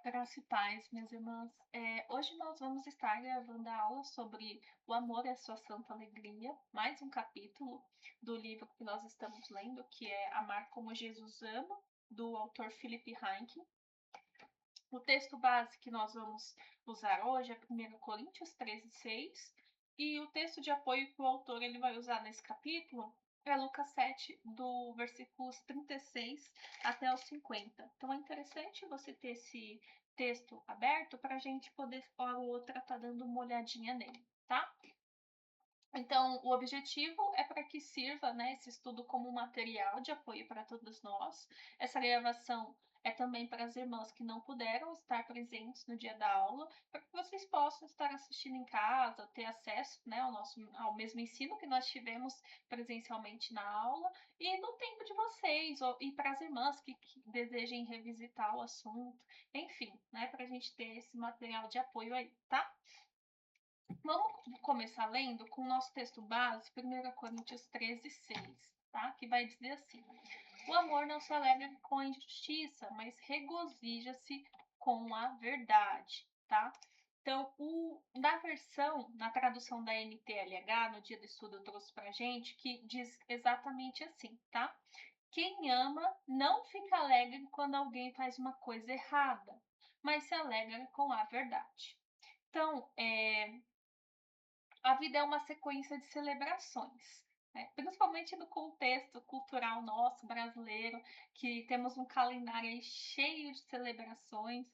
Graça e paz, minhas irmãs. Hoje nós vamos estar gravando a aula sobre o amor e a sua santa alegria, mais um capítulo do livro que nós estamos lendo, que é Amar como Jesus ama, do autor Philip Heinck. O texto base que nós vamos usar hoje é 1 Coríntios 13:6, e o texto de apoio que o autor ele vai usar nesse capítulo é Lucas 7, do versículos 36 até os 50. Então é interessante você ter esse texto aberto para a gente poder, hora ou outra, estar dando uma olhadinha nele, tá? Então, o objetivo é para que sirva, né, esse estudo como um material de apoio para todos nós. Essa gravação é também para as irmãs que não puderam estar presentes no dia da aula, para que vocês possam estar assistindo em casa, ter acesso, né, ao mesmo ensino que nós tivemos presencialmente na aula, e no tempo de vocês, e para as irmãs que desejem revisitar o assunto, enfim, né, para a gente ter esse material de apoio aí, tá? Vamos começar lendo com o nosso texto base, 1 Coríntios 13:6, tá? Que vai dizer assim: o amor não se alegra com a injustiça, mas regozija-se com a verdade, tá? Então, na tradução da NTLH, no dia do estudo eu trouxe pra gente, que diz exatamente assim, tá? Quem ama não fica alegre quando alguém faz uma coisa errada, mas se alegra com a verdade. Então, a vida é uma sequência de celebrações, né? Principalmente no contexto cultural nosso, brasileiro, que temos um calendário aí cheio de celebrações.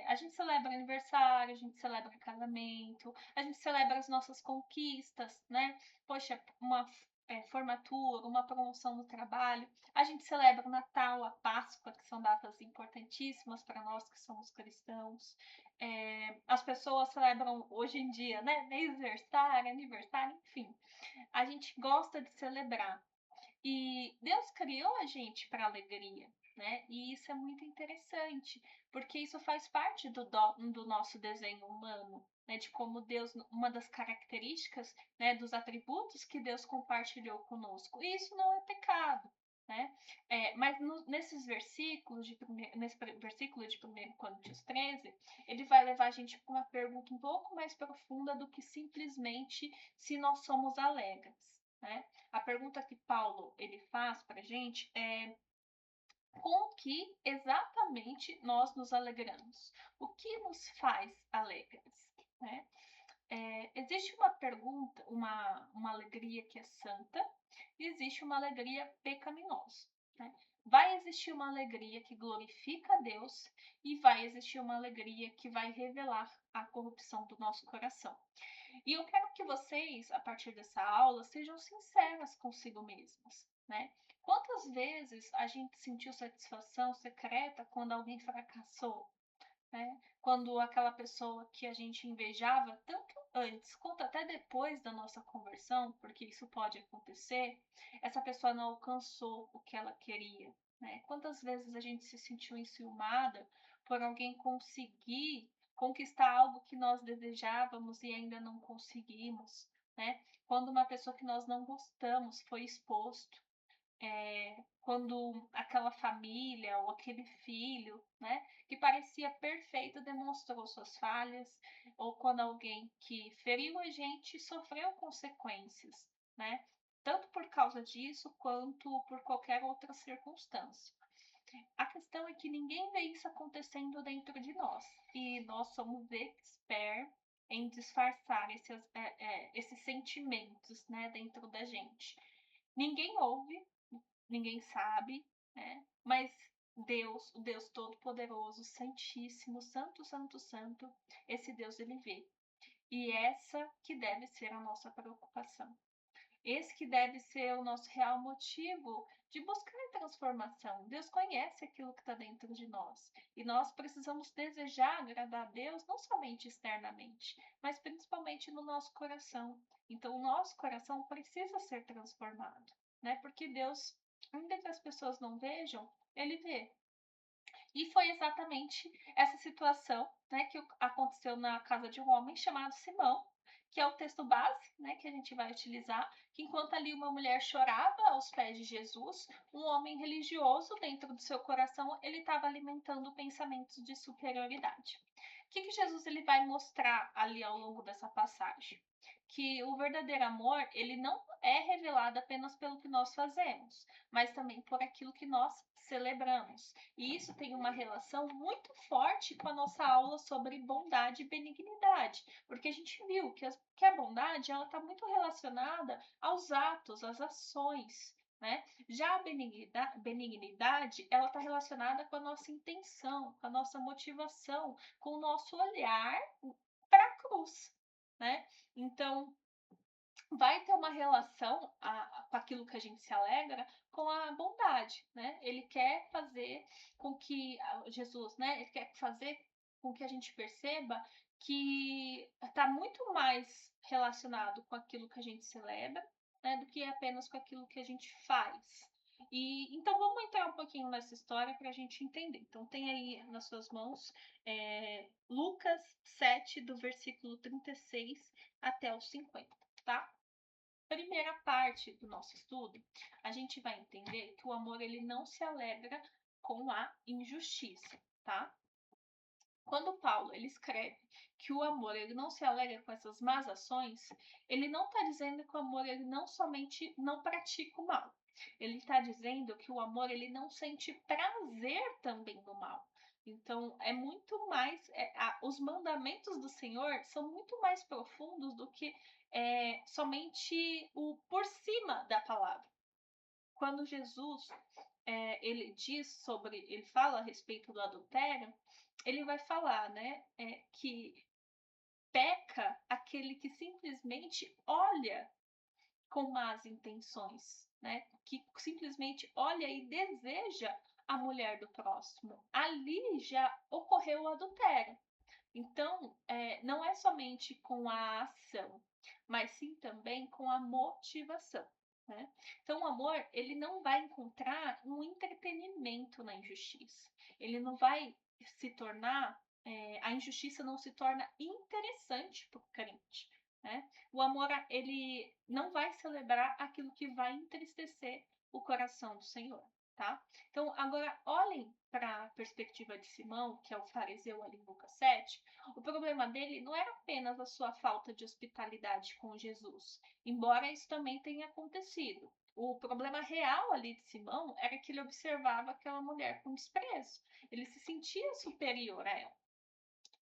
A gente celebra aniversário, a gente celebra casamento, a gente celebra as nossas conquistas, né? Poxa, uma formatura, uma promoção no trabalho. A gente celebra o Natal, a Páscoa, que são datas importantíssimas para nós que somos cristãos. As pessoas celebram hoje em dia, né? Aniversário, enfim. A gente gosta de celebrar. E Deus criou a gente para alegria, né? E isso é muito interessante, porque isso faz parte do nosso desenho humano, né? De como Deus, uma das características, né, dos atributos que Deus compartilhou conosco. E isso não é pecado, né? Mas nesses versículos, nesse versículo de 1 Coríntios 13, ele vai levar a gente para uma pergunta um pouco mais profunda do que simplesmente se nós somos alegres, né? A pergunta que Paulo ele faz para a gente é: com que exatamente nós nos alegramos? O que nos faz alegres, né? Existe uma pergunta, uma alegria que é santa, e existe uma alegria pecaminosa, né? Vai existir uma alegria que glorifica a Deus, e vai existir uma alegria que vai revelar a corrupção do nosso coração. E eu quero que vocês, a partir dessa aula, sejam sinceras consigo mesmas, né? Quantas vezes a gente sentiu satisfação secreta quando alguém fracassou, né? Quando aquela pessoa que a gente invejava tanto antes quanto até depois da nossa conversão, porque isso pode acontecer, essa pessoa não alcançou o que ela queria, né? Quantas vezes a gente se sentiu enciumada por alguém conseguir conquistar algo que nós desejávamos e ainda não conseguimos, né? Quando uma pessoa que nós não gostamos foi exposto, quando aquela família ou aquele filho, né, que parecia perfeito demonstrou suas falhas, ou quando alguém que feriu a gente sofreu consequências, né, tanto por causa disso quanto por qualquer outra circunstância. A questão é que ninguém vê isso acontecendo dentro de nós, e nós somos experts em disfarçar esses sentimentos, né, dentro da gente. Ninguém ouve, ninguém sabe, né? Mas Deus, o Deus Todo-Poderoso, Santíssimo, Santo, Santo, Santo, esse Deus ele vê. E essa que deve ser a nossa preocupação. Esse que deve ser o nosso real motivo de buscar transformação. Deus conhece aquilo que está dentro de nós. E nós precisamos desejar agradar a Deus, não somente externamente, mas principalmente no nosso coração. Então, o nosso coração precisa ser transformado, né? Porque Deus, ainda que as pessoas não vejam, Ele vê. E foi exatamente essa situação, né, que aconteceu na casa de um homem chamado Simão, que é o texto base, né, que a gente vai utilizar, que enquanto ali uma mulher chorava aos pés de Jesus, um homem religioso, dentro do seu coração, ele estava alimentando pensamentos de superioridade. O que Jesus ele vai mostrar ali ao longo dessa passagem? Que o verdadeiro amor, ele não é revelado apenas pelo que nós fazemos, mas também por aquilo que nós celebramos. E isso tem uma relação muito forte com a nossa aula sobre bondade e benignidade, porque a gente viu que a bondade ela está muito relacionada aos atos, às ações, né? Já a benignidade, ela está relacionada com a nossa intenção, com a nossa motivação, com o nosso olhar para a cruz, né? Então, vai ter uma relação com aquilo que a gente se alegra com a bondade, né? Ele quer fazer com que Jesus, né? Ele quer fazer com que a gente perceba que está muito mais relacionado com aquilo que a gente celebra, né? Do que apenas com aquilo que a gente faz. E então vamos entrar um pouquinho nessa história para a gente entender. Então tem aí nas suas mãos Lucas 7, do versículo 36 até o 50, tá? Primeira parte do nosso estudo, a gente vai entender que o amor ele não se alegra com a injustiça, tá? Quando Paulo ele escreve que o amor ele não se alegra com essas más ações, ele não está dizendo que o amor ele não somente não pratica o mal. Ele está dizendo que o amor ele não sente prazer também no mal. Então é muito mais, os mandamentos do Senhor são muito mais profundos do que somente o por cima da palavra. Quando Jesus ele fala a respeito do adultério, ele vai falar, né, que peca aquele que simplesmente olha com más intenções, né, que simplesmente olha e deseja a mulher do próximo. Ali já ocorreu o adultério. Então, não é somente com a ação, mas sim também com a motivação, né? Então, o amor, ele não vai encontrar um entretenimento na injustiça. Ele não vai se tornar, a injustiça não se torna interessante para o crente, né? O amor, ele não vai celebrar aquilo que vai entristecer o coração do Senhor, tá? Então, agora olhem para a perspectiva de Simão, que é o fariseu ali em Lucas 7. O problema dele não era apenas a sua falta de hospitalidade com Jesus, embora isso também tenha acontecido. O problema real ali de Simão era que ele observava aquela mulher com desprezo. Ele se sentia superior a ela.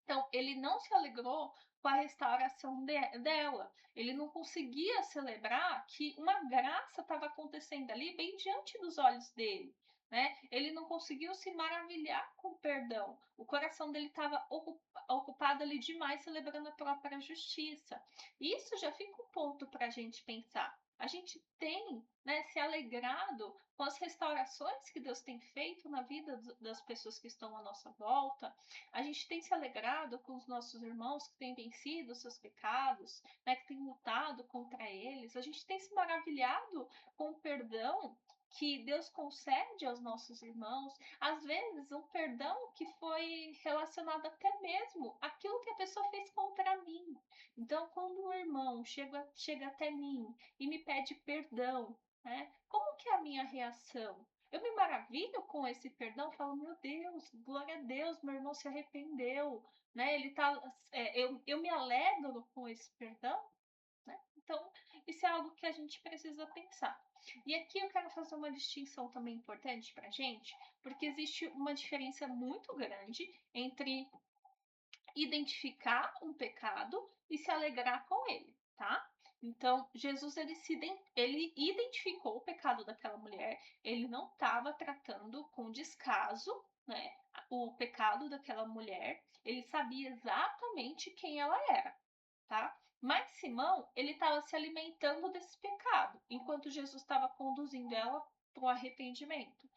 Então, ele não se alegrou com a restauração dela. Ele não conseguia celebrar que uma graça estava acontecendo ali bem diante dos olhos dele. Né? Ele não conseguiu se maravilhar com o perdão. O coração dele estava ocupado ali demais celebrando a própria justiça. Isso já fica um ponto para a gente pensar. A gente tem, né, se alegrado com as restaurações que Deus tem feito na vida das pessoas que estão à nossa volta. A gente tem se alegrado com os nossos irmãos que têm vencido os seus pecados, né, que têm lutado contra eles. A gente tem se maravilhado com o perdão que Deus concede aos nossos irmãos, às vezes um perdão que foi relacionado até mesmo àquilo que a pessoa fez contra mim. Então, quando um irmão chega até mim e me pede perdão, né, como que é a minha reação? Eu me maravilho com esse perdão, falo, meu Deus, glória a Deus, meu irmão se arrependeu, né? Eu me alegro com esse perdão, né? Então, isso é algo que a gente precisa pensar. E aqui eu quero fazer uma distinção também importante para a gente, porque existe uma diferença muito grande entre identificar um pecado e se alegrar com ele, tá? Então, Jesus ele identificou o pecado daquela mulher, ele não estava tratando com descaso, né, o pecado daquela mulher, ele sabia exatamente quem ela era, tá? Mas Simão, ele estava se alimentando desse pecado, enquanto Jesus estava conduzindo ela para o arrependimento.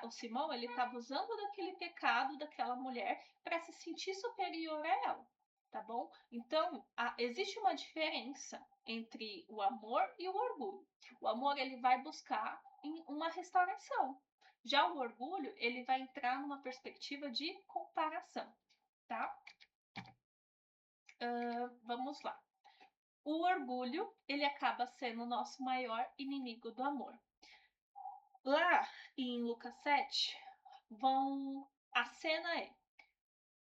O Simão, ele estava usando daquele pecado daquela mulher para se sentir superior a ela, tá bom? Então, existe uma diferença entre o amor e o orgulho. O amor, ele vai buscar uma restauração. Já o orgulho, ele vai entrar numa perspectiva de comparação, tá? Vamos lá. o orgulho, ele acaba sendo o nosso maior inimigo do amor. Lá em Lucas 7, a cena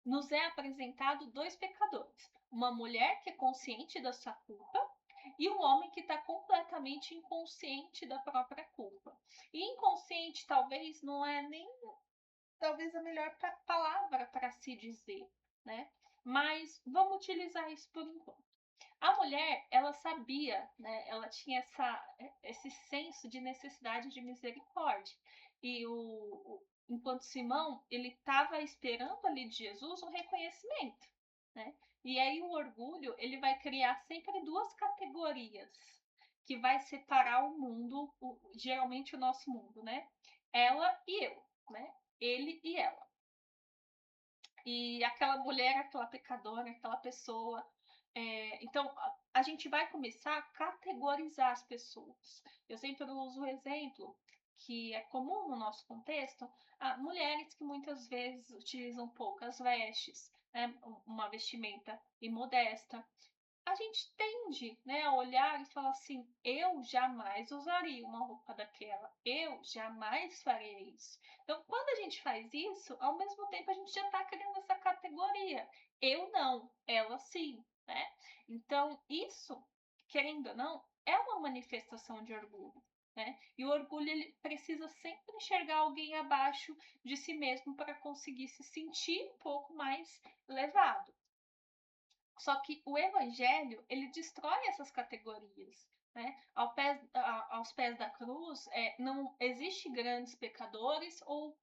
nos é apresentado dois pecadores. Uma mulher que é consciente da sua culpa e um homem que está completamente inconsciente da própria culpa. E inconsciente talvez não é nem talvez a melhor palavra para se dizer, né? Mas vamos utilizar isso por enquanto. A mulher, ela sabia, né? Ela tinha esse senso de necessidade de misericórdia. E enquanto Simão, ele estava esperando ali de Jesus um reconhecimento, né? E aí o orgulho, ele vai criar sempre duas categorias que vai separar o mundo, geralmente o nosso mundo, né? Ela e eu, né? Ele e ela. E aquela mulher, aquela pecadora, aquela pessoa. Então, a gente vai começar a categorizar as pessoas. Eu sempre uso o exemplo que é comum no nosso contexto, mulheres que muitas vezes utilizam poucas vestes, né, uma vestimenta imodesta, a gente tende, né, a olhar e falar assim: eu jamais usaria uma roupa daquela, eu jamais faria isso. Então, quando a gente faz isso, ao mesmo tempo a gente já está criando essa categoria. Eu não, ela sim, né? Então, isso, querendo ou não, é uma manifestação de orgulho. Né? E o orgulho ele precisa sempre enxergar alguém abaixo de si mesmo para conseguir se sentir um pouco mais elevado. Só que o evangelho, ele destrói essas categorias. Né? Aos pés da cruz, não existe grandes pecadores ou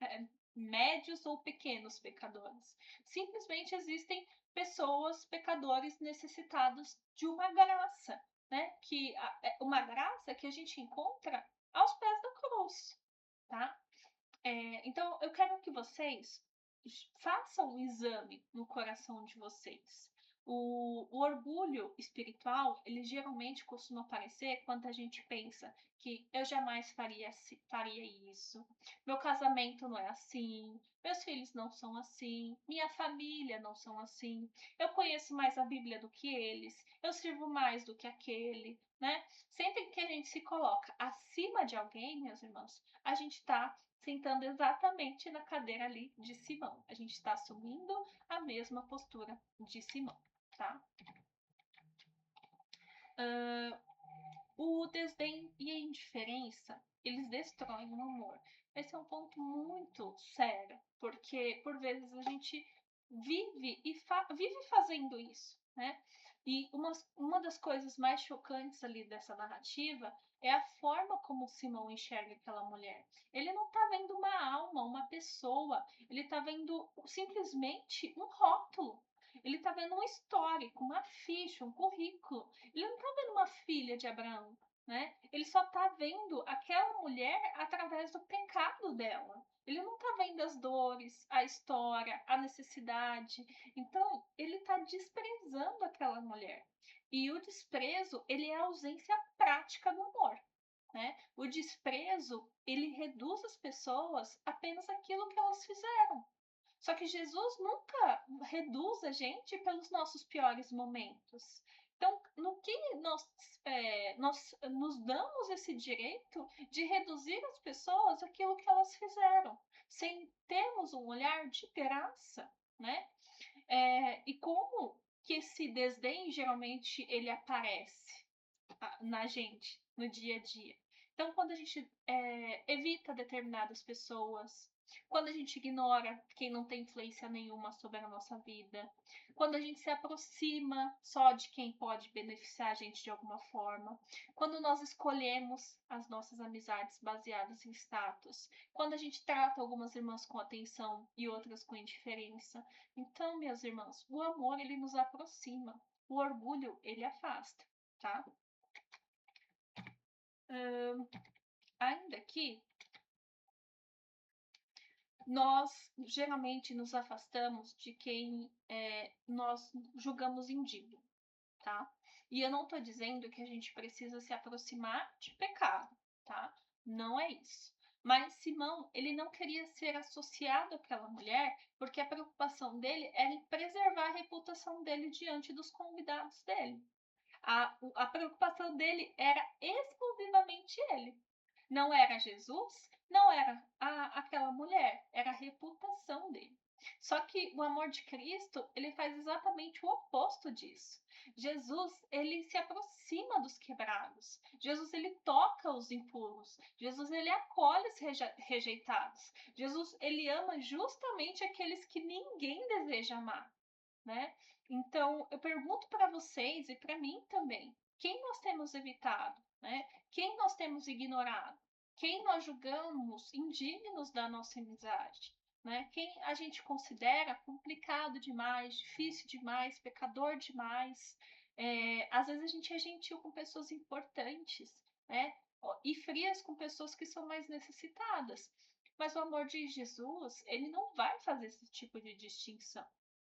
médios ou pequenos pecadores. Simplesmente existem pessoas, pecadores necessitados de uma graça, né? Uma graça que a gente encontra aos pés da cruz, tá? Então, eu quero que vocês façam um exame no coração de vocês. O orgulho espiritual, ele geralmente costuma aparecer quando a gente pensa que eu jamais faria isso, meu casamento não é assim, meus filhos não são assim, minha família não são assim, eu conheço mais a Bíblia do que eles, eu sirvo mais do que aquele, né? Sempre que a gente se coloca acima de alguém, meus irmãos, a gente está sentando exatamente na cadeira ali de Simão. A gente está assumindo a mesma postura de Simão, tá? O desdém e a indiferença, eles destroem o amor. Esse é um ponto muito sério, porque por vezes a gente vive fazendo isso, né? E uma das coisas mais chocantes ali dessa narrativa é a forma como Simão enxerga aquela mulher. Ele não está vendo uma alma, uma pessoa, ele está vendo simplesmente um rótulo. Ele está vendo um histórico, uma ficha, um currículo. Ele não está vendo uma filha de Abraão, né? Ele só está vendo aquela mulher através do pecado dela. Ele não está vendo as dores, a história, a necessidade. Então, ele está desprezando aquela mulher. E o desprezo, ele é a ausência prática do amor. Né? O desprezo, ele reduz as pessoas apenas aquilo que elas fizeram. Só que Jesus nunca reduz a gente pelos nossos piores momentos. Então, no que nós nos damos esse direito de reduzir as pessoas aquilo que elas fizeram, sem termos um olhar de graça, né? E como que esse desdém geralmente ele aparece na gente no dia a dia? Então, quando a gente evita determinadas pessoas, quando a gente ignora quem não tem influência nenhuma sobre a nossa vida, quando a gente se aproxima só de quem pode beneficiar a gente de alguma forma, quando nós escolhemos as nossas amizades baseadas em status, quando a gente trata algumas irmãs com atenção e outras com indiferença. Então, meus irmãos, o amor ele nos aproxima, o orgulho ele afasta, tá? Ainda aqui, nós geralmente nos afastamos de quem nós julgamos indigno, tá? E eu não estou dizendo que a gente precisa se aproximar de pecado, tá? Não é isso. Mas Simão, ele não queria ser associado àquela mulher porque a preocupação dele era em preservar a reputação dele diante dos convidados dele. A preocupação dele era exclusivamente ele. Não era Jesus, não era aquela mulher, era a reputação dele. Só que o amor de Cristo, ele faz exatamente o oposto disso. Jesus, ele se aproxima dos quebrados. Jesus, ele toca os impuros. Jesus, ele acolhe os rejeitados. Jesus, ele ama justamente aqueles que ninguém deseja amar, né? Então, eu pergunto para vocês e para mim também, quem nós temos evitado, né? Quem nós temos ignorado? Quem nós julgamos indignos da nossa amizade, né? Quem a gente considera complicado demais, difícil demais, pecador demais. Às vezes a gente é gentil com pessoas importantes, né? E frias com pessoas que são mais necessitadas. Mas o amor de Jesus, ele não vai fazer esse tipo de distinção,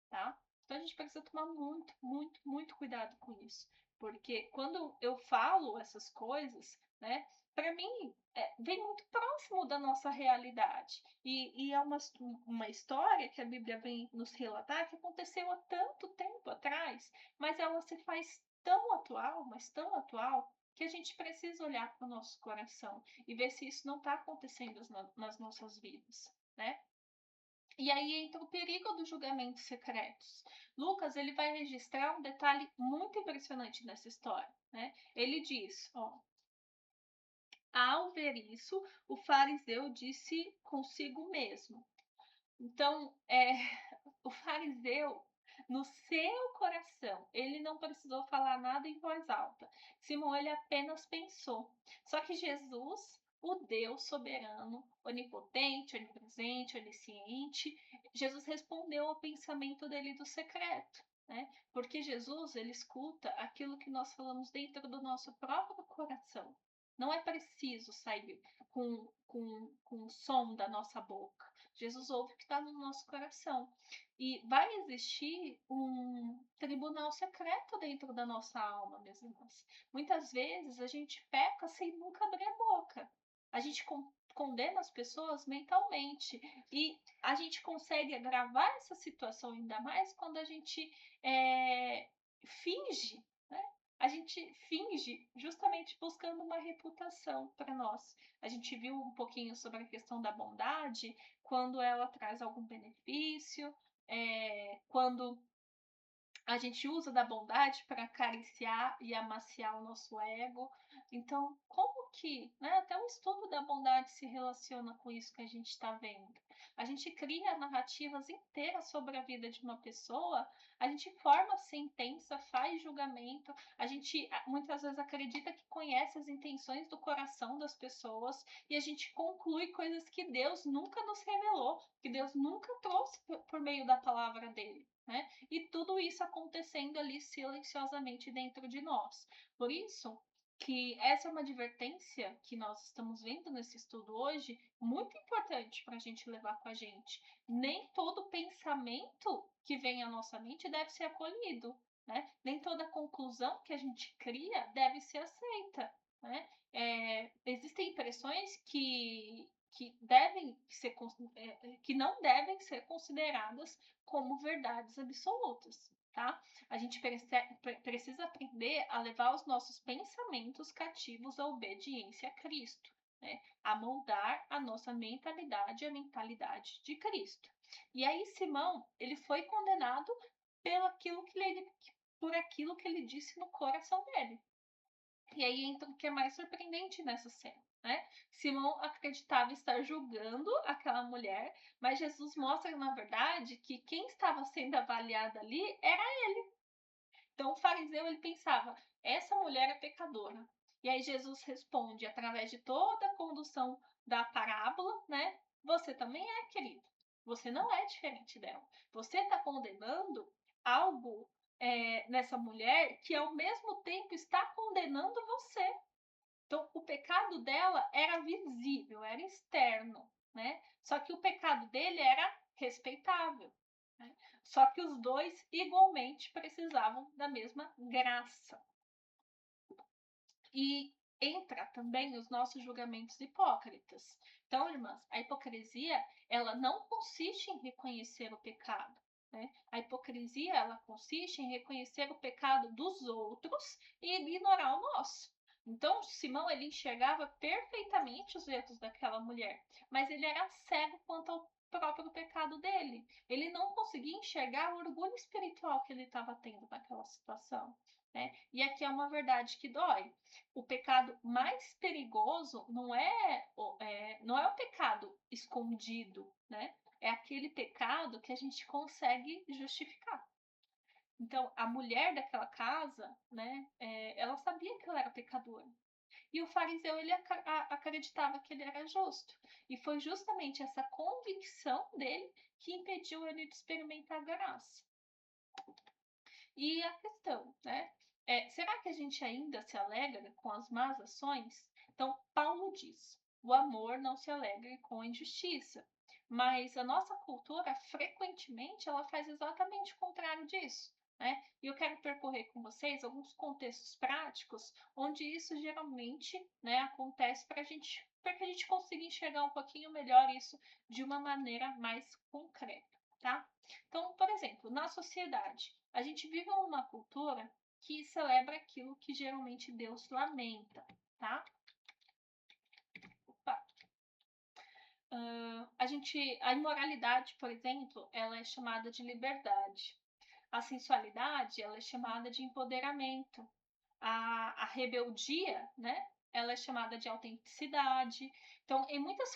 tá? Então a gente precisa tomar muito, muito, muito cuidado com isso. Porque quando eu falo essas coisas, né, para mim vem muito próximo da nossa realidade. E é uma história que a Bíblia vem nos relatar que aconteceu há tanto tempo atrás, mas ela se faz tão atual, mas tão atual, que a gente precisa olhar para o nosso coração e ver se isso não está acontecendo nas nossas vidas, né? E aí entra o perigo dos julgamentos secretos. Lucas, ele vai registrar um detalhe muito impressionante nessa história, né? Ele diz, ó, ao ver isso, o fariseu disse consigo mesmo. Então, o fariseu, no seu coração, ele não precisou falar nada em voz alta. Simão, ele apenas pensou. Só que Jesus, o Deus soberano, onipotente, onipresente, onisciente, Jesus respondeu ao pensamento dele do secreto, né? Porque Jesus, ele escuta aquilo que nós falamos dentro do nosso próprio coração. Não é preciso sair com o som da nossa boca. Jesus ouve o que está no nosso coração. E vai existir um tribunal secreto dentro da nossa alma, meus irmãos. Muitas vezes a gente peca sem nunca abrir a boca. A gente condena as pessoas mentalmente. E a gente consegue agravar essa situação ainda mais quando a gente finge, né? A gente finge justamente buscando uma reputação para nós. A gente viu um pouquinho sobre a questão da bondade, quando ela traz algum benefício, quando a gente usa da bondade para acariciar e amaciar o nosso ego. Então, como que, né, até o estudo da bondade se relaciona com isso que a gente está vendo? A gente cria narrativas inteiras sobre a vida de uma pessoa, a gente forma sentença, faz julgamento, a gente muitas vezes acredita que conhece as intenções do coração das pessoas e a gente conclui coisas que Deus nunca nos revelou, que Deus nunca trouxe por meio da palavra dele, né? E tudo isso acontecendo ali silenciosamente dentro de nós. Por isso que essa é uma advertência que nós estamos vendo nesse estudo hoje, muito importante para a gente levar com a gente. Nem todo pensamento que vem à nossa mente deve ser acolhido, né? Nem toda conclusão que a gente cria deve ser aceita, né? Existem impressões que não devem ser consideradas como verdades absolutas, tá? A gente precisa aprender a levar os nossos pensamentos cativos à obediência a Cristo, né? A moldar a nossa mentalidade, a mentalidade de Cristo. E aí Simão, ele foi condenado por aquilo que ele disse no coração dele. E aí entra o que é mais surpreendente nessa cena, né? Simão acreditava estar julgando aquela mulher, mas Jesus mostra, na verdade, que quem estava sendo avaliado ali era ele. Então o fariseu, ele pensava, essa mulher é pecadora. E aí Jesus responde, através de toda a condução da parábola, né? Você também é, querido. Você não é diferente dela. Você está condenando algo nessa mulher que ao mesmo tempo está condenando você. Então, o pecado dela era visível, era externo, né? Só que o pecado dele era respeitável, né? Só que os dois igualmente precisavam da mesma graça. E entra também os nossos julgamentos hipócritas. Então, irmãs, a hipocrisia, ela não consiste em reconhecer o pecado, né? A hipocrisia, ela consiste em reconhecer o pecado dos outros e ignorar o nosso. Então, Simão, ele enxergava perfeitamente os erros daquela mulher, mas ele era cego quanto ao próprio pecado dele. Ele não conseguia enxergar o orgulho espiritual que ele estava tendo naquela situação, né? E aqui é uma verdade que dói. O pecado mais perigoso não é o pecado escondido, né? É aquele pecado que a gente consegue justificar. Então, a mulher daquela casa, né, ela sabia que ela era pecadora. E o fariseu, ele acreditava que ele era justo. E foi justamente essa convicção dele que impediu ele de experimentar a graça. E a questão, né? Será que a gente ainda se alegra com as más ações? Então, Paulo diz: o amor não se alegra com a injustiça. Mas a nossa cultura, frequentemente, ela faz exatamente o contrário disso. Né? E eu quero percorrer com vocês alguns contextos práticos onde isso geralmente, né, acontece para que a gente consiga enxergar um pouquinho melhor isso de uma maneira mais concreta, tá? Então, por exemplo, na sociedade, a gente vive uma cultura que celebra aquilo que geralmente Deus lamenta, tá? Opa. A imoralidade, por exemplo, ela é chamada de liberdade. A sensualidade, ela é chamada de empoderamento. A rebeldia, né? Ela é chamada de autenticidade. Então, em muitas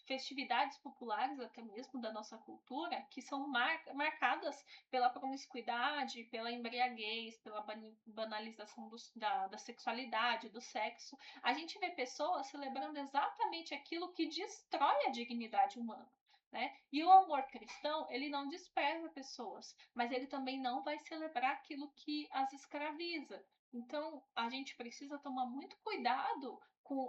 festividades populares, até mesmo da nossa cultura, que são marcadas pela promiscuidade, pela embriaguez, pela banalização da sexualidade, do sexo, a gente vê pessoas celebrando exatamente aquilo que destrói a dignidade humana. Né? E o amor cristão, ele não despreza pessoas, mas ele também não vai celebrar aquilo que as escraviza. Então, a gente precisa tomar muito cuidado com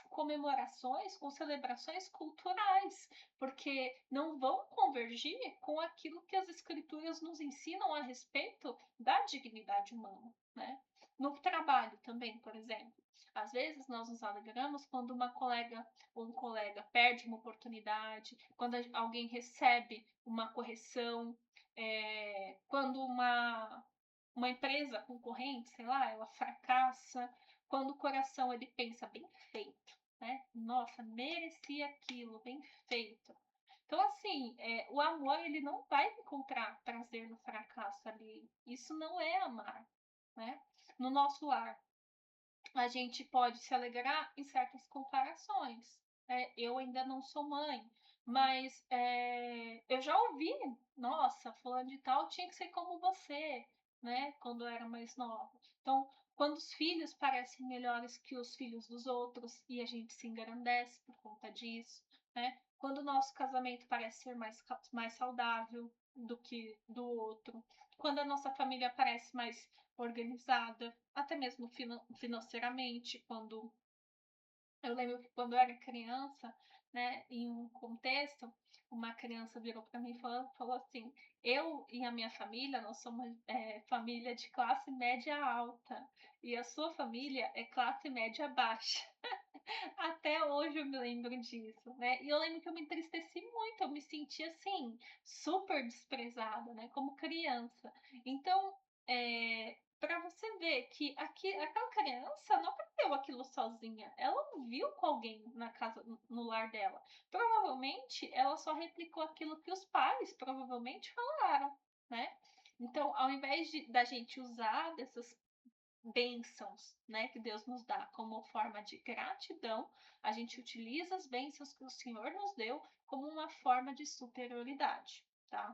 comemorações, com celebrações culturais, porque não vão convergir com aquilo que as escrituras nos ensinam a respeito da dignidade humana, né? No trabalho também, por exemplo. Às vezes nós nos alegramos quando uma colega ou um colega perde uma oportunidade, quando alguém recebe uma correção, quando uma empresa concorrente, sei lá, ela fracassa, quando o coração ele pensa bem feito, né? Nossa, merecia aquilo, bem feito. Então, assim, o amor ele não vai encontrar prazer no fracasso ali. Isso não é amar, né? No nosso lar, a gente pode se alegrar em certas comparações. Eu ainda não sou mãe, mas eu já ouvi, nossa, fulano de tal tinha que ser como você, né? Quando eu era mais nova. Então, quando os filhos parecem melhores que os filhos dos outros e a gente se engrandece por conta disso, né? Quando o nosso casamento parece ser mais saudável do que do outro, quando a nossa família parece mais organizada, até mesmo financeiramente, quando eu lembro que quando eu era criança, né, em um contexto, uma criança virou para mim e falou assim: eu e a minha família, nós somos família de classe média alta, e a sua família é classe média baixa. Até hoje eu me lembro disso, né? E eu lembro que eu me entristeci muito, eu me senti assim, super desprezada, né? Como criança. Então, para você ver que aquela criança não aprendeu aquilo sozinha, ela viu com alguém na casa, no lar dela. Provavelmente ela só replicou aquilo que os pais provavelmente falaram, né? Então, ao invés da gente usar dessas bênçãos, né, que Deus nos dá como forma de gratidão, a gente utiliza as bênçãos que o Senhor nos deu como uma forma de superioridade, tá?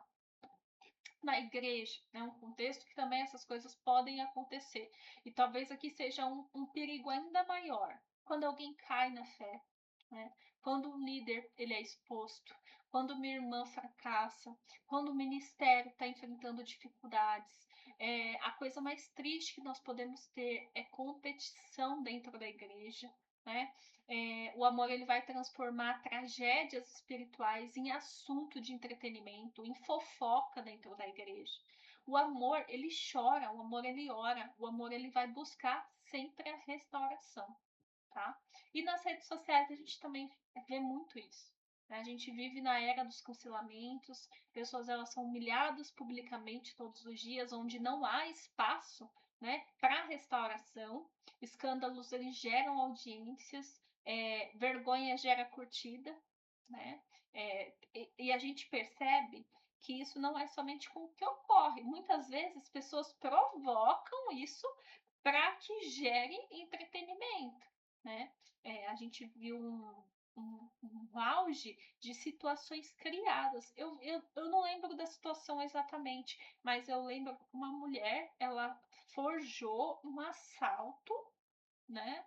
Na igreja, é um contexto que também essas coisas podem acontecer. E talvez aqui seja um perigo ainda maior, quando alguém cai na fé, né? Quando o líder ele é exposto, quando minha irmã fracassa, quando o ministério está enfrentando dificuldades. A coisa mais triste que nós podemos ter é competição dentro da igreja, né? O amor ele vai transformar tragédias espirituais em assunto de entretenimento, em fofoca dentro da igreja. O amor ele chora, o amor ele ora, o amor ele vai buscar sempre a restauração, tá? E nas redes sociais a gente também vê muito isso. A gente vive na era dos cancelamentos, pessoas elas são humilhadas publicamente todos os dias, onde não há espaço, né, para restauração. Escândalos eles geram audiências, vergonha gera curtida, né? E a gente percebe que isso não é somente com o que ocorre. Muitas vezes pessoas provocam isso para que gere entretenimento, né? A gente viu um auge de situações criadas. Eu não lembro da situação exatamente, mas eu lembro que uma mulher, ela forjou um assalto, né?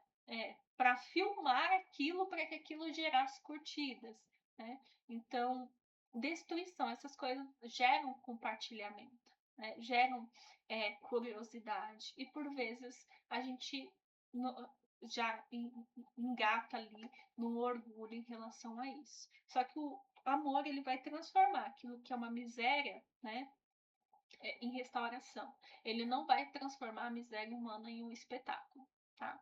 Para filmar aquilo, para que aquilo gerasse curtidas, né? Então, destruição, essas coisas geram compartilhamento, né? Geram curiosidade, e por vezes a gente já engata ali no orgulho em relação a isso. Só que o amor ele vai transformar aquilo que é uma miséria, né, em restauração. Ele não vai transformar a miséria humana em um espetáculo, tá?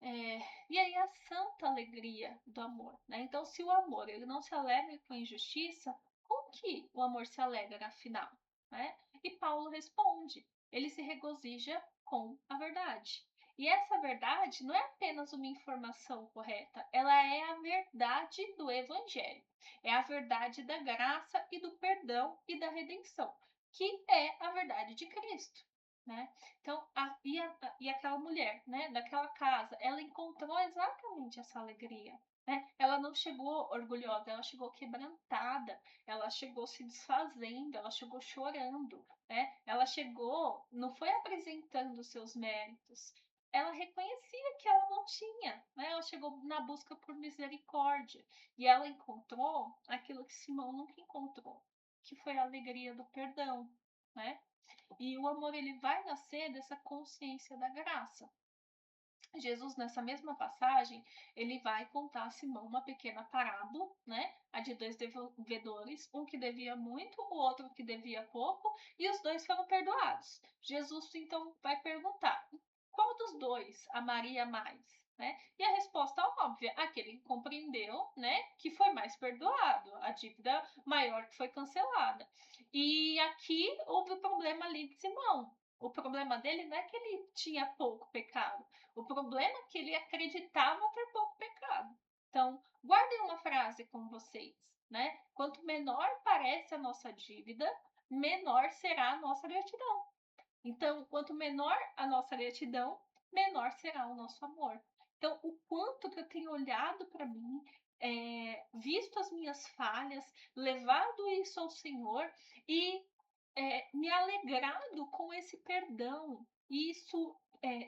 E aí a santa alegria do amor, né? Então, se o amor ele não se alegra com a injustiça, com que o amor se alegra afinal, né? E Paulo responde: ele se regozija com a verdade. E essa verdade não é apenas uma informação correta, ela é a verdade do Evangelho, é a verdade da graça e do perdão e da redenção, que é a verdade de Cristo, né? Então, e aquela mulher, né, daquela casa, ela encontrou exatamente essa alegria, né? Ela não chegou orgulhosa, ela chegou quebrantada, ela chegou se desfazendo, ela chegou chorando, né? Ela chegou, não foi apresentando os seus méritos, ela reconhecia que ela não tinha, né? Ela chegou na busca por misericórdia e ela encontrou aquilo que Simão nunca encontrou, que foi a alegria do perdão, né? E o amor ele vai nascer dessa consciência da graça. Jesus, nessa mesma passagem, ele vai contar a Simão uma pequena parábola, né? A de dois devedores, um que devia muito, o outro que devia pouco, e os dois foram perdoados. Jesus, então, vai perguntar: qual dos dois amaria mais? Né? E a resposta óbvia, aquele que compreendeu, né, que foi mais perdoado, a dívida maior que foi cancelada. E aqui houve o problema ali de Simão. O problema dele não é que ele tinha pouco pecado, o problema é que ele acreditava ter pouco pecado. Então, guardem uma frase com vocês, né? Quanto menor parece a nossa dívida, menor será a nossa gratidão. Então, quanto menor a nossa gratidão, menor será o nosso amor. Então, o quanto que eu tenho olhado para mim, visto as minhas falhas, levado isso ao Senhor e me alegrado com esse perdão. Isso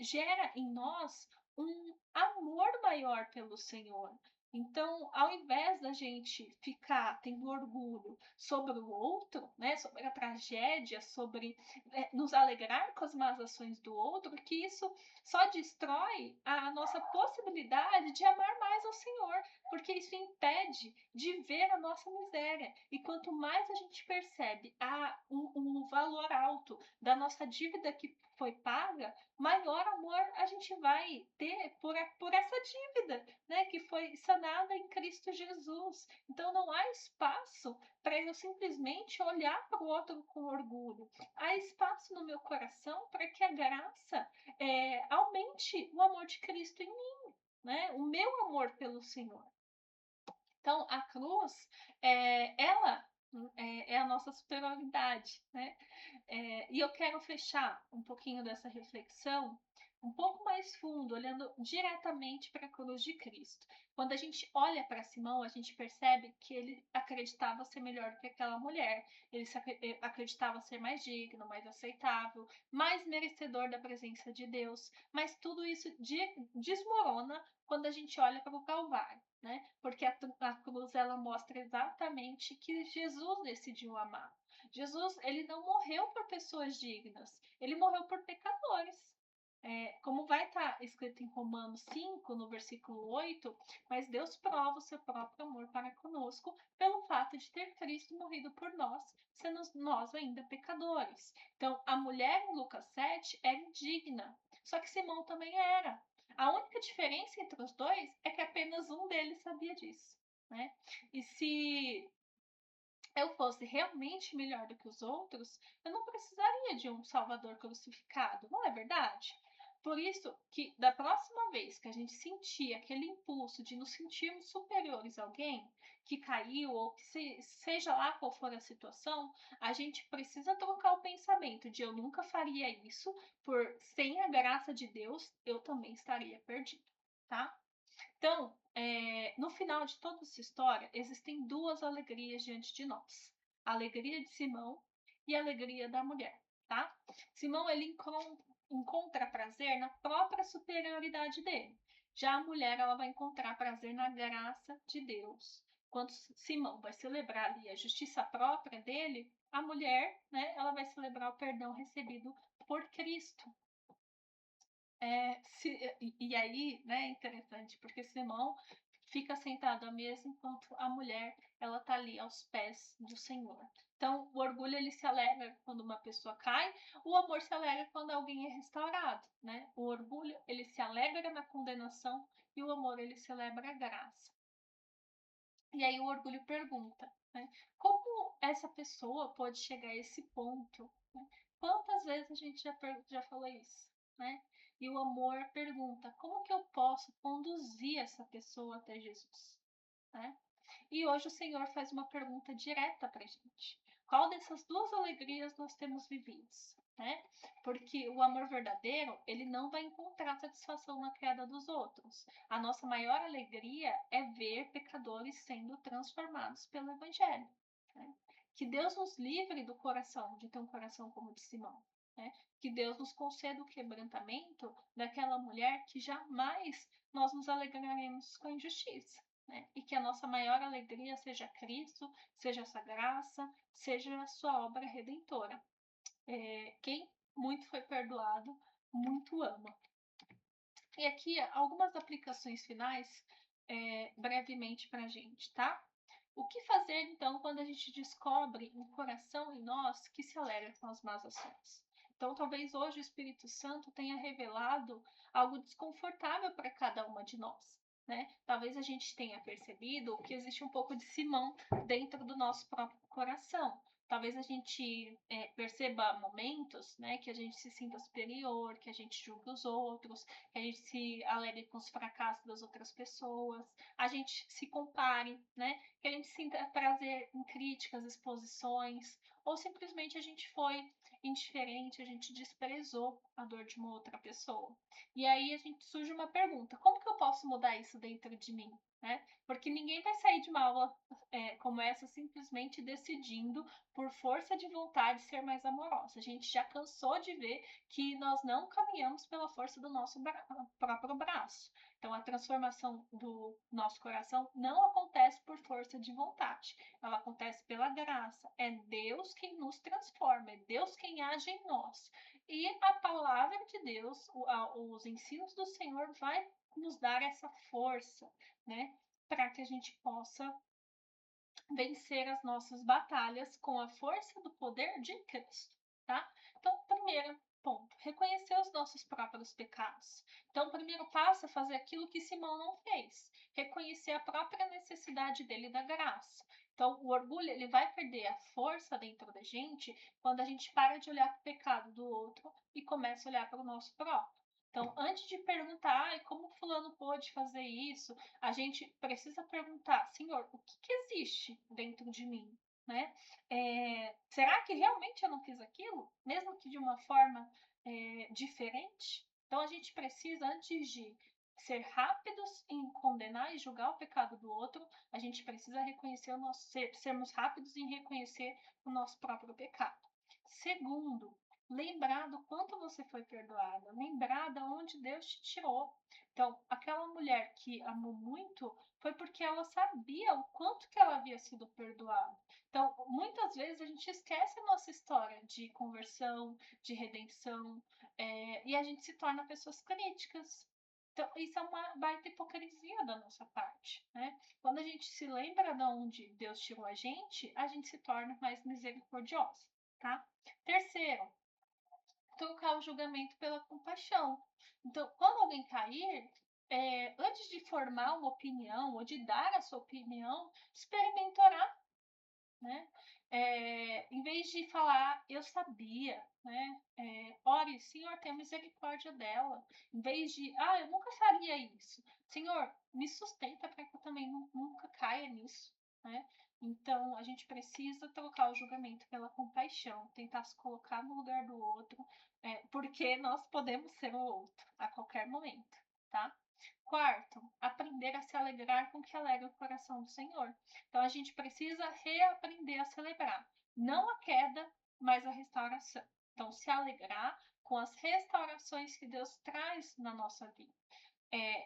gera em nós um amor maior pelo Senhor. Então, ao invés da gente ficar tendo orgulho sobre o outro, né, sobre a tragédia, sobre nos alegrar com as más ações do outro, que isso só destrói a nossa possibilidade de amar mais ao Senhor, porque isso impede de ver a nossa miséria. E quanto mais a gente percebe o valor alto da nossa dívida que foi paga, maior amor a gente vai ter por essa dívida, né, que foi sanada em Cristo Jesus. Então não há espaço para eu simplesmente olhar para o outro com orgulho. Há espaço no meu coração para que a graça aumente o amor de Cristo em mim, né? O meu amor pelo Senhor. Então, a cruz, ela é a nossa superioridade, né? E eu quero fechar um pouquinho dessa reflexão um pouco mais fundo, olhando diretamente para a cruz de Cristo. Quando a gente olha para Simão, a gente percebe que ele acreditava ser melhor do que aquela mulher, ele acreditava ser mais digno, mais aceitável, mais merecedor da presença de Deus, mas tudo isso desmorona quando a gente olha para o Calvário, né? Porque a cruz ela mostra exatamente que Jesus decidiu amar. Jesus, ele não morreu por pessoas dignas, ele morreu por pecadores. Como vai estar escrito em Romanos 5, no versículo 8, mas Deus prova o seu próprio amor para conosco pelo fato de ter Cristo morrido por nós, sendo nós ainda pecadores. Então, a mulher em Lucas 7 era indigna, só que Simão também era. A única diferença entre os dois é que apenas um deles sabia disso. né? E se eu fosse realmente melhor do que os outros, eu não precisaria de um Salvador crucificado, não é verdade? Por isso que da próxima vez que a gente sentir aquele impulso de nos sentirmos superiores a alguém que caiu ou que seja lá qual for a situação, a gente precisa trocar o pensamento de eu nunca faria isso, por sem a graça de Deus eu também estaria perdido, tá? Então, no final de toda essa história, existem duas alegrias diante de nós: a alegria de Simão e a alegria da mulher, tá? Simão, ele encontra prazer na própria superioridade dele. Já a mulher, ela vai encontrar prazer na graça de Deus. Quando Simão vai celebrar ali a justiça própria dele, a mulher, né, ela vai celebrar o perdão recebido por Cristo. E aí, né, é interessante, porque Simão fica sentado à mesa enquanto a mulher, ela tá ali aos pés do Senhor. Então, o orgulho, ele se alegra quando uma pessoa cai, o amor se alegra quando alguém é restaurado, né? O orgulho, ele se alegra na condenação e o amor, ele celebra a graça. E aí o orgulho pergunta, né? Como essa pessoa pode chegar a esse ponto, né? Quantas vezes a gente já falou isso, né? E o amor pergunta, como que eu posso conduzir essa pessoa até Jesus, né? E hoje o Senhor faz uma pergunta direta para a gente. Qual dessas duas alegrias nós temos vividos, né? Porque o amor verdadeiro, ele não vai encontrar satisfação na queda dos outros. A nossa maior alegria é ver pecadores sendo transformados pelo Evangelho, né? Que Deus nos livre do coração, de ter um coração como o de Simão, né? Que Deus nos conceda o quebrantamento daquela mulher que jamais nós nos alegraremos com a injustiça. Né? E que a nossa maior alegria seja Cristo, seja essa graça, seja a sua obra redentora. Quem muito foi perdoado, muito ama. E aqui algumas aplicações finais, brevemente para a gente, tá? O que fazer então quando a gente descobre um coração em nós que se alegra com as más ações? Então, talvez hoje o Espírito Santo tenha revelado algo desconfortável para cada uma de nós, né? Talvez a gente tenha percebido que existe um pouco de Simão dentro do nosso próprio coração. Talvez a gente perceba momentos, né, que a gente se sinta superior, que a gente julgue os outros, que a gente se alegre com os fracassos das outras pessoas, a gente se compare, né, que a gente sinta prazer em críticas, exposições, ou simplesmente a gente foi indiferente, a gente desprezou a dor de uma outra pessoa. E aí a gente surge uma pergunta: como que eu posso mudar isso dentro de mim? Né? Porque ninguém vai sair de uma aula como essa simplesmente decidindo por força de vontade ser mais amorosa. A gente já cansou de ver que nós não caminhamos pela força do nosso próprio braço. Então, a transformação do nosso coração não acontece por força de vontade, ela acontece pela graça. É Deus quem nos transforma, é Deus quem age em nós. E a palavra de Deus, os ensinos do Senhor vai nos dar essa força, né, para que a gente possa vencer as nossas batalhas com a força do poder de Cristo, tá? Então, primeiro ponto, reconhecer os nossos próprios pecados. Então, o primeiro passo é fazer aquilo que Simão não fez, reconhecer a própria necessidade dele da graça. Então, o orgulho, ele vai perder a força dentro da gente quando a gente para de olhar para o pecado do outro e começa a olhar para o nosso próprio. Então, antes de perguntar, como fulano pôde fazer isso, a gente precisa perguntar, Senhor, o que existe dentro de mim? Né? Será que realmente eu não fiz aquilo? Mesmo que de uma forma diferente? Então, a gente precisa, antes de ser rápidos em condenar e julgar o pecado do outro, a gente precisa reconhecer sermos rápidos em reconhecer o nosso próprio pecado. Segundo, lembrar do quanto você foi perdoada, lembrar de onde Deus te tirou. Então, aquela mulher que amou muito foi porque ela sabia o quanto que ela havia sido perdoada. Então, muitas vezes a gente esquece a nossa história de conversão, de redenção, e a gente se torna pessoas críticas. Então, isso é uma baita hipocrisia da nossa parte, né? Quando a gente se lembra de onde Deus tirou a gente se torna mais misericordiosa, tá? Terceiro, trocar o julgamento pela compaixão. Então, quando alguém cair, antes de formar uma opinião ou de dar a sua opinião, experimente orar, né? Em vez de falar, eu sabia, né? Ore, Senhor, tenha misericórdia dela. Em vez de, eu nunca faria isso. Senhor, me sustenta para que eu também nunca caia nisso, né? Então, a gente precisa trocar o julgamento pela compaixão, tentar se colocar no lugar do outro, porque nós podemos ser o outro a qualquer momento, tá? Quarto, aprender a se alegrar com o que alegra o coração do Senhor. Então a gente precisa reaprender a celebrar, não a queda, mas a restauração. Então se alegrar com as restaurações que Deus traz na nossa vida.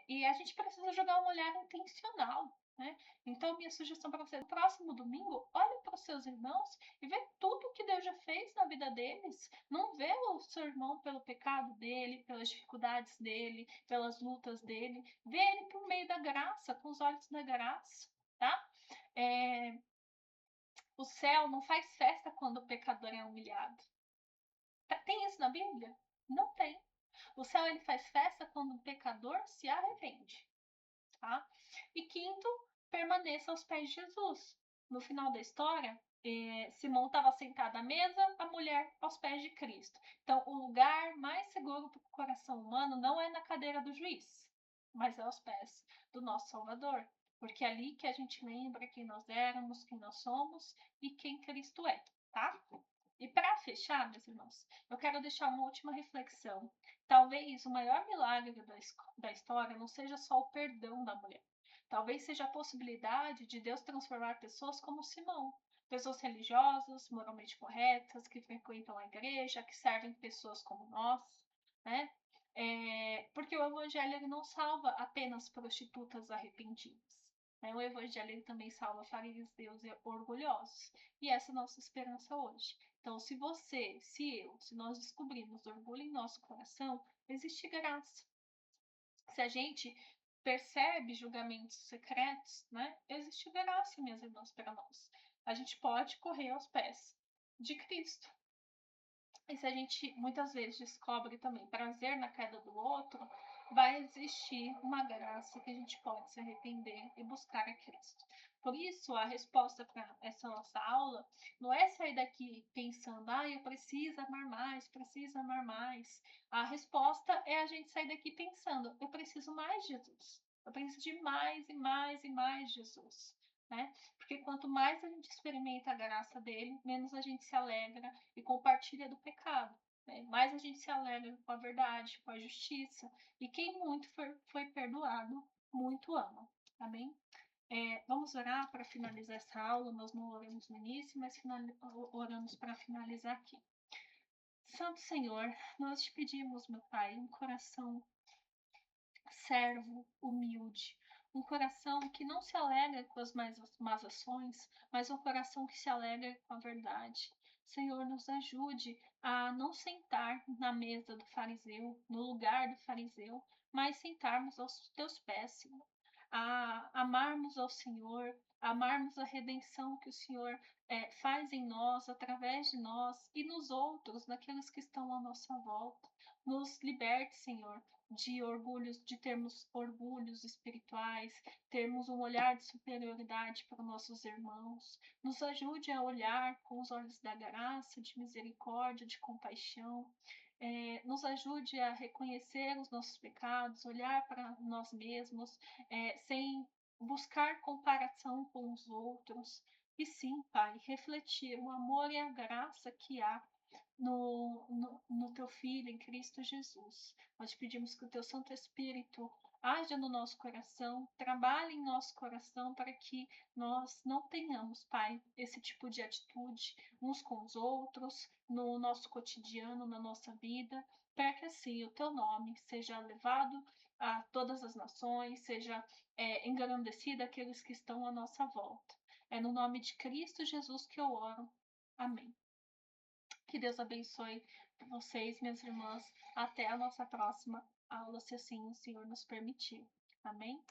E a gente precisa jogar um olhar intencional, né? Então, minha sugestão para você, no próximo domingo, olhe para os seus irmãos e vê tudo que Deus já fez na vida deles. Não vê o seu irmão pelo pecado dele, pelas dificuldades dele, pelas lutas dele. Vê ele por meio da graça, com os olhos da graça, tá? O céu não faz festa quando o pecador é humilhado. Tem isso na Bíblia? Não tem. O céu ele faz festa quando o pecador se arrepende. Tá? E quinto, permaneça aos pés de Jesus. No final da história, Simão estava sentado à mesa, a mulher aos pés de Cristo. Então, o lugar mais seguro para o coração humano não é na cadeira do juiz, mas é aos pés do nosso Salvador. Porque é ali que a gente lembra quem nós éramos, quem nós somos e quem Cristo é, tá? E para fechar, meus irmãos, eu quero deixar uma última reflexão. Talvez o maior milagre da história não seja só o perdão da mulher. Talvez seja a possibilidade de Deus transformar pessoas como Simão, pessoas religiosas, moralmente corretas, que frequentam a igreja, que servem pessoas como nós, né? Porque o evangelho ele não salva apenas prostitutas arrependidas. Né? O evangelho ele também salva fariseus orgulhosos. E essa é a nossa esperança hoje. Então, se você, se nós descobrirmos orgulho em nosso coração, existe graça. Se a gente percebe julgamentos secretos, né, existe graça, minhas irmãs, para nós. A gente pode correr aos pés de Cristo. E se a gente muitas vezes descobre também prazer na queda do outro, vai existir uma graça que a gente pode se arrepender e buscar a Cristo. Por isso, a resposta para essa nossa aula não é sair daqui pensando, eu preciso amar mais, preciso amar mais. A resposta é a gente sair daqui pensando, eu preciso mais de Jesus. Eu preciso de mais e mais e mais Jesus. Né? Porque quanto mais a gente experimenta a graça dele, menos a gente se alegra e compartilha do pecado. Né? Mais a gente se alegra com a verdade, com a justiça. E quem muito foi perdoado, muito ama. Amém? Vamos orar para finalizar essa aula. Nós não oramos no início, mas oramos para finalizar aqui. Santo Senhor, nós te pedimos, meu Pai, um coração servo, humilde, um coração que não se alegra com as más ações, mas um coração que se alegra com a verdade. Senhor, nos ajude a não sentar na mesa do fariseu, no lugar do fariseu, mas sentarmos aos teus pés, Senhor. A amarmos ao Senhor, a amarmos a redenção que o Senhor faz em nós, através de nós e nos outros, naqueles que estão à nossa volta. Nos liberte, Senhor, de orgulhos, de termos orgulhos espirituais, termos um olhar de superioridade para nossos irmãos. Nos ajude a olhar com os olhos da graça, de misericórdia, de compaixão. Nos ajude a reconhecer os nossos pecados, olhar para nós mesmos, sem buscar comparação com os outros. E sim, Pai, refletir o amor e a graça que há no teu Filho, em Cristo Jesus. Nós pedimos que o teu Santo Espírito haja no nosso coração, trabalhe em nosso coração para que nós não tenhamos, Pai, esse tipo de atitude uns com os outros, no nosso cotidiano, na nossa vida, para que assim o teu nome seja levado a todas as nações, seja engrandecido aqueles que estão à nossa volta. É no nome de Cristo Jesus que eu oro. Amém. Que Deus abençoe vocês, minhas irmãs. Até a nossa próxima aula, se assim o Senhor nos permitir. Amém?